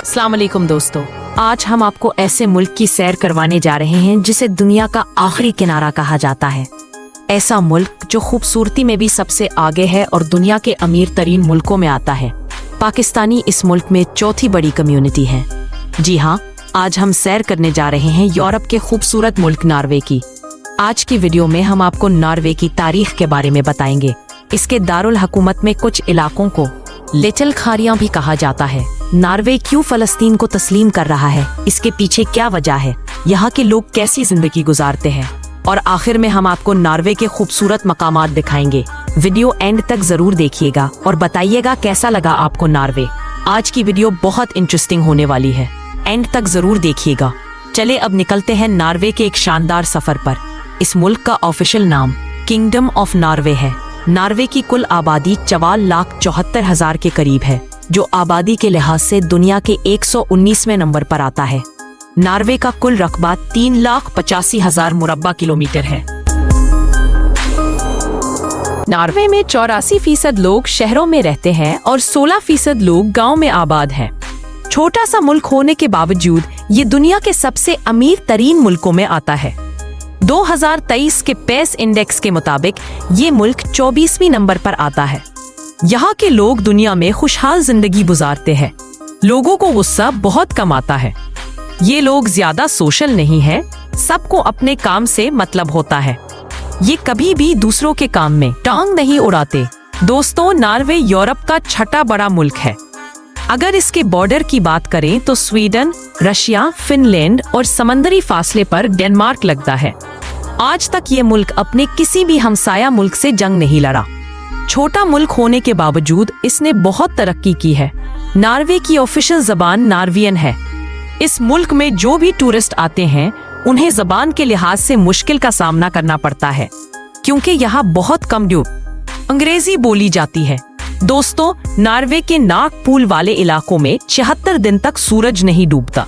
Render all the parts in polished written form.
अस्सलाम वालेकुम दोस्तों, आज हम आपको ऐसे मुल्क की सैर करवाने जा रहे हैं जिसे दुनिया का आखिरी किनारा कहा जाता है। ऐसा मुल्क जो खूबसूरती में भी सबसे आगे है और दुनिया के अमीर तरीन मुल्कों में आता है। पाकिस्तानी इस मुल्क में चौथी बड़ी कम्युनिटी है। जी हाँ, आज हम सैर करने जा रहे हैं यूरोप के खूबसूरत मुल्क नॉर्वे की। आज की वीडियो में हम आपको नॉर्वे की तारीख के बारे में बताएंगे। इसके दारुल हुकूमत में कुछ इलाकों को लिटिल खारियां भी कहा जाता है। नॉर्वे क्यों फलस्तीन को तस्लीम कर रहा है, इसके पीछे क्या वजह है, यहाँ के लोग कैसी जिंदगी गुजारते हैं, और आखिर में हम आपको नॉर्वे के खूबसूरत मकामात दिखाएंगे। वीडियो एंड तक जरूर देखिएगा और बताइएगा कैसा लगा आपको नॉर्वे। आज की वीडियो बहुत इंटरेस्टिंग होने वाली है, एंड तक जरूर देखिएगा। चले अब निकलते हैं नॉर्वे के एक शानदार सफर पर। इस मुल्क का ऑफिशियल नाम किंगडम ऑफ नॉर्वे है। नॉर्वे की कुल आबादी 4,74,000 के करीब है, जो आबादी के लिहाज से दुनिया के 119वें नंबर पर आता है। नॉर्वे का कुल रकबा 3,85,000 मुरब्बा किलोमीटर है। नॉर्वे में 84% लोग शहरों में रहते हैं और 16% लोग गांव में आबाद हैं। छोटा सा मुल्क होने के बावजूद ये दुनिया के सबसे अमीर तरीन मुल्कों में आता है। 2023 के पेस इंडेक्स के मुताबिक ये मुल्क 24वें नंबर पर आता है। यहाँ के लोग दुनिया में खुशहाल जिंदगी गुजारते हैं। लोगों को गुस्सा बहुत कम आता है। ये लोग ज्यादा सोशल नहीं है, सबको अपने काम से मतलब होता है। ये कभी भी दूसरों के काम में टांग नहीं उड़ाते। दोस्तों, नॉर्वे यूरोप का छठा बड़ा मुल्क है। अगर इसके बॉर्डर की बात करें तो स्वीडन, रशिया, फिनलैंड और समंदरी फासले पर डेनमार्क लगता है। आज तक ये मुल्क अपने किसी भी हमसाया मुल्क से जंग नहीं लड़ा। छोटा मुल्क होने के बावजूद इसने बहुत तरक्की की है। नॉर्वे की ऑफिशियल जबान नॉर्वियन है। इस मुल्क में जो भी टूरिस्ट आते हैं उन्हें जबान के लिहाज से मुश्किल का सामना करना पड़ता है, क्योंकि यहाँ बहुत कम अंग्रेजी बोली जाती है। दोस्तों, नॉर्वे के नाग पूल वाले इलाकों में 76 दिन तक सूरज नहीं डूबता।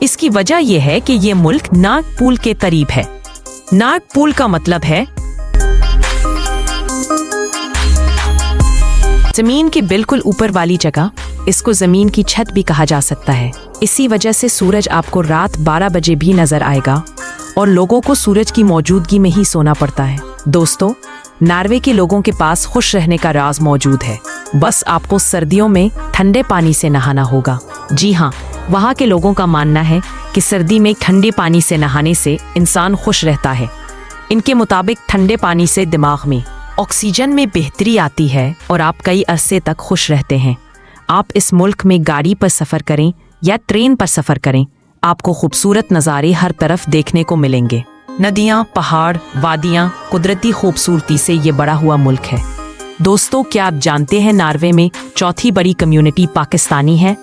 इसकी वजह यह है कि ये मुल्क नाग पूल के करीब है। नाग पूल का मतलब है जमीन के बिल्कुल ऊपर वाली जगह। इसको जमीन की छत भी कहा जा सकता है। इसी वजह से सूरज आपको रात 12 बजे भी नजर आएगा और लोगों को सूरज की मौजूदगी में ही सोना पड़ता है। दोस्तों, नॉर्वे के लोगों के पास खुश रहने का राज मौजूद है। बस आपको सर्दियों में ठंडे पानी से नहाना होगा। जी हाँ, वहाँ के लोगों का मानना है कि सर्दी में ठंडे पानी से नहाने से इंसान खुश रहता है। इनके मुताबिक ठंडे पानी से दिमाग में ऑक्सीजन में बेहतरी आती है और आप कई अरसे तक खुश रहते हैं। आप इस मुल्क में गाड़ी पर सफ़र करें या ट्रेन पर सफ़र करें, आपको खूबसूरत नज़ारे हर तरफ देखने को मिलेंगे। नदियाँ, पहाड़, वादियाँ, कुदरती खूबसूरती से ये बड़ा हुआ मुल्क है। दोस्तों, क्या आप जानते हैं नॉर्वे में चौथी बड़ी कम्युनिटी पाकिस्तानी है।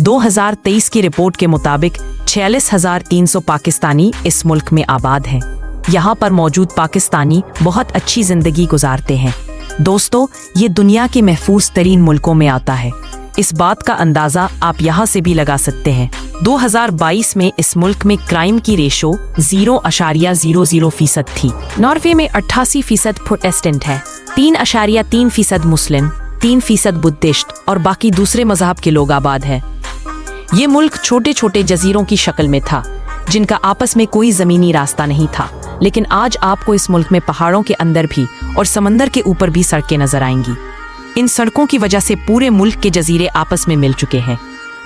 2023 की रिपोर्ट के मुताबिक 46,300 पाकिस्तानी इस मुल्क में आबाद हैं। यहाँ पर मौजूद पाकिस्तानी बहुत अच्छी जिंदगी गुजारते हैं। दोस्तों, ये दुनिया के महफूज तरीन मुल्कों में आता है। इस बात का अंदाजा आप यहाँ से भी लगा सकते हैं। 2022 में इस मुल्क में क्राइम की रेशो 0.00% थी। नॉर्वे में 88% प्रोटेस्टेंट है, 3.3% मुस्लिम, 3% बुद्धिस्ट और बाकी दूसरे मजहब के लोग आबाद हैं। ये मुल्क छोटे छोटे जजीरों की शक्ल में था, जिनका आपस में कोई जमीनी रास्ता नहीं था। लेकिन आज आपको इस मुल्क में पहाड़ों के अंदर भी और समंदर के ऊपर भी सड़कें नजर आएंगी। इन सड़कों की वजह से पूरे मुल्क के जजीरे आपस में मिल चुके हैं।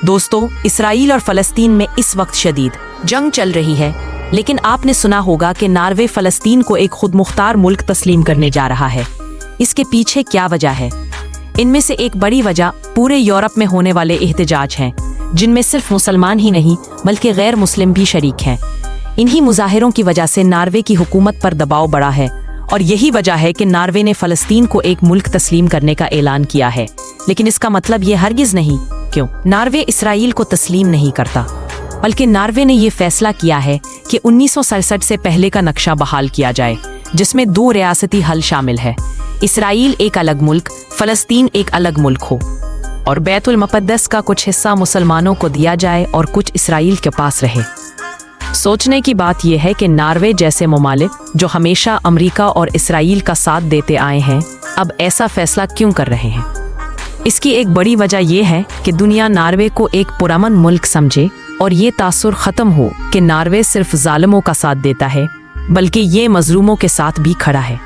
दोस्तों, इसराइल और फलस्तीन में इस वक्त शदीद जंग चल रही है, लेकिन आपने सुना होगा कि नॉर्वे फलस्तीन को एक खुद मुख्तार मुल्क तस्लीम करने जा रहा है। इसके पीछे क्या वजह है? इनमें से एक बड़ी वजह पूरे यूरोप में होने वाले एहतजाज हैं, जिनमें सिर्फ मुसलमान ही नहीं बल्कि गैर मुस्लिम भी शरीक हैं। इन्हीं मुजाहिरों की वजह से नॉर्वे की हुकूमत पर दबाव बढ़ा है और यही वजह है कि नॉर्वे ने फलस्तीन को एक मुल्क तस्लीम करने का ऐलान किया है। लेकिन इसका मतलब ये हरगिज नहीं क्यों नॉर्वे इसराइल को तस्लीम नहीं करता, बल्कि नॉर्वे ने ये फैसला किया है कि 1967 से पहले का नक्शा बहाल किया जाए, जिसमें 2 रियासती हल शामिल है। इसराइल एक अलग मुल्क, फलस्तीन एक अलग मुल्क हो, और बैतुल मुक़द्दस का कुछ हिस्सा मुसलमानों को दिया जाए और कुछ इसराइल के पास रहे। सोचने की बात यह है कि नॉर्वे जैसे ममालिक जो हमेशा अमेरिका और इसराइल का साथ देते आए हैं, अब ऐसा फैसला क्यों कर रहे हैं। इसकी एक बड़ी वजह यह है कि दुनिया नॉर्वे को एक पुरअमन मुल्क समझे और ये तासुर खत्म हो कि नॉर्वे सिर्फ जालिमों का साथ देता है, बल्कि ये मजलूमों के साथ भी खड़ा है।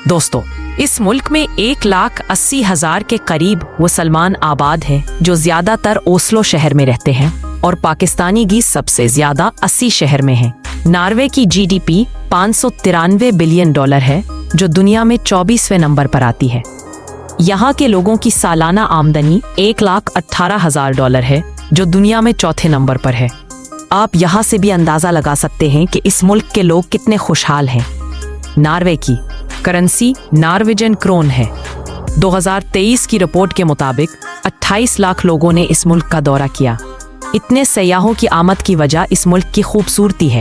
दोस्तों, इस मुल्क में 1,80,000 के करीब मुसलमान आबाद हैं, जो ज्यादातर ओस्लो शहर में रहते हैं, और पाकिस्तानी की सबसे ज्यादा 80 शहर में हैं। नॉर्वे की जीडीपी $593 बिलियन है, जो दुनिया में 24वें नंबर पर आती है। यहाँ के लोगों की सालाना आमदनी $1,18,000 है, जो दुनिया में चौथे नंबर पर है। आप यहाँ से भी अंदाजा लगा सकते हैं कि इस मुल्क के लोग कितने खुशहाल हैं। नॉर्वे की करेंसी नॉर्वेजियन क्रोन है। 2023 की रिपोर्ट के मुताबिक 28 लाख लोगों ने इस मुल्क का दौरा किया। इतने सयाहों की आमद की वजह इस मुल्क की खूबसूरती है।